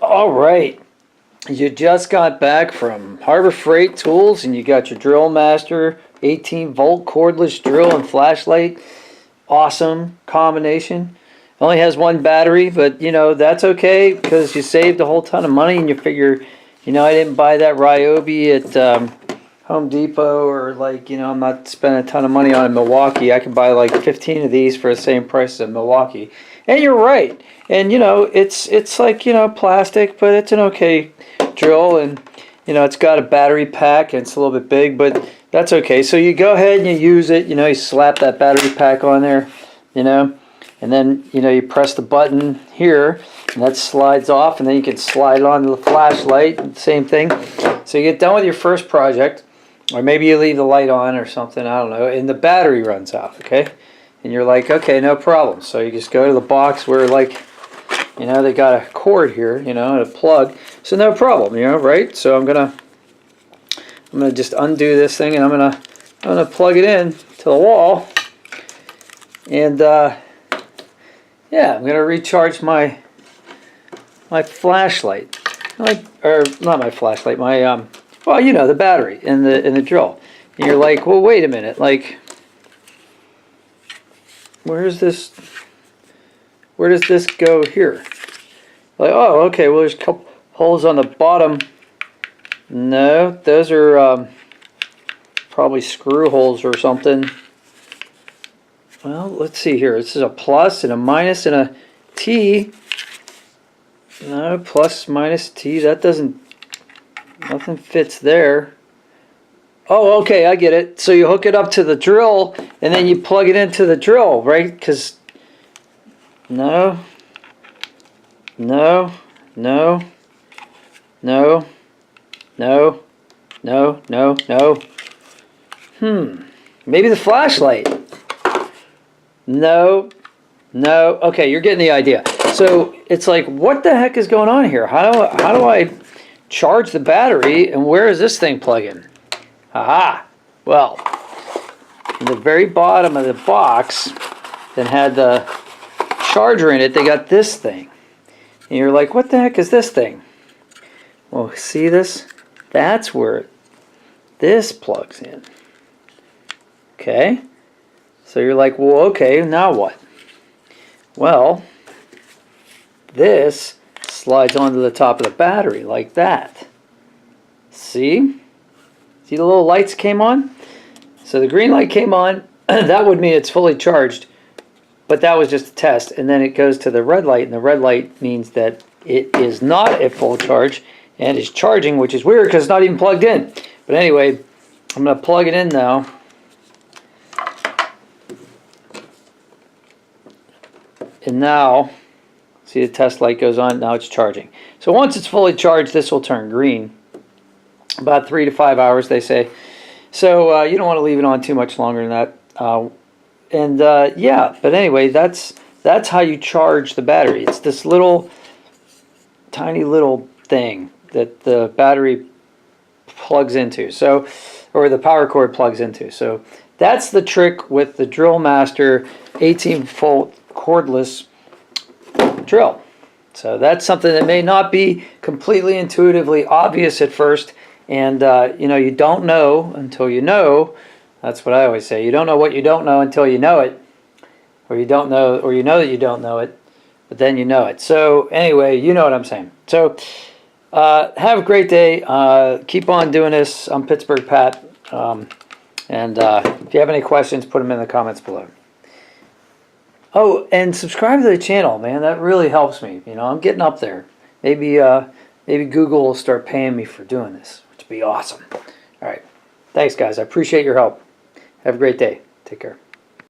All right, you just got back from Harbor Freight Tools and you got your Drill Master 18-volt cordless drill and flashlight. Awesome combination. Only has one battery, but you know that's okay because you saved a whole ton of money and you figure, you know, I didn't buy that Ryobi at Home Depot, or like, you know, I'm not spending a ton of money on in Milwaukee. I can buy like 15 of these for the same price as in Milwaukee. And you're right. And you know, it's like, you know, plastic, but it's an okay drill, and you know, it's got a battery pack and it's a little bit big, but that's okay. So you go ahead and you use it, you know, you slap that battery pack on there, you know, and then, you know, you press the button here and that slides off, and then you can slide it onto the flashlight, same thing. So you get done with your first project, or maybe you leave the light on or something, I don't know, and the battery runs out, okay? And you're like, okay, no problem. So you just go to the box where, like, you know, they got a cord here, you know, and a plug. So no problem, you know, right? So I'm gonna just undo this thing, and I'm gonna plug it in to the wall, and yeah, I'm gonna recharge my flashlight, or not my flashlight, my well, you know, the battery in the drill. And you're like, well, wait a minute, like, where does this go here? Like, oh, okay, well, there's a couple holes on the bottom. No, those are probably screw holes or something. Well, let's see here. This is a plus and a minus and a T. No, plus, minus, T. That doesn't, nothing fits there. Oh, okay, I get it. So you hook it up to the drill, and then you plug it into the drill, right? Because, no, no, no, no, no, no, no, no. Maybe the flashlight. No, no. Okay, you're getting the idea. So it's like, what the heck is going on here? How do I charge the battery, and where is this thing plug in? Aha! Well, in the very bottom of the box that had the charger in it, they got this thing. And you're like, what the heck is this thing? Well, see this? That's where this plugs in. Okay? So you're like, well, okay, now what? Well, this slides onto the top of the battery like that. See? See the little lights came on? So the green light came on. That would mean it's fully charged. But that was just a test. And then it goes to the red light, and the red light means that it is not at full charge and is charging, which is weird because it's not even plugged in. But anyway, I'm going to plug it in now. And now, see the test light goes on, now it's charging. So once it's fully charged, this will turn green. About 3 to 5 hours, they say. So you don't want to leave it on too much longer than that. Yeah, but anyway, that's how you charge the battery. It's this little, tiny little thing that the battery plugs into. So, or the power cord plugs into. So that's the trick with the Drill Master 18-volt cordless drill. So that's something that may not be completely intuitively obvious at first, and you know, you don't know until you know. That's what I always say. You don't know what you don't know until you know it, or you don't know, or you know that you don't know it, but then you know it. So anyway, you know what I'm saying. So have a great day. Keep on doing this. I'm Pittsburgh Pat, and if you have any questions, put them in the comments below. Oh, and subscribe to the channel, man. That really helps me. You know, I'm getting up there. Maybe maybe Google will start paying me for doing this, which would be awesome. All right. Thanks, guys. I appreciate your help. Have a great day. Take care.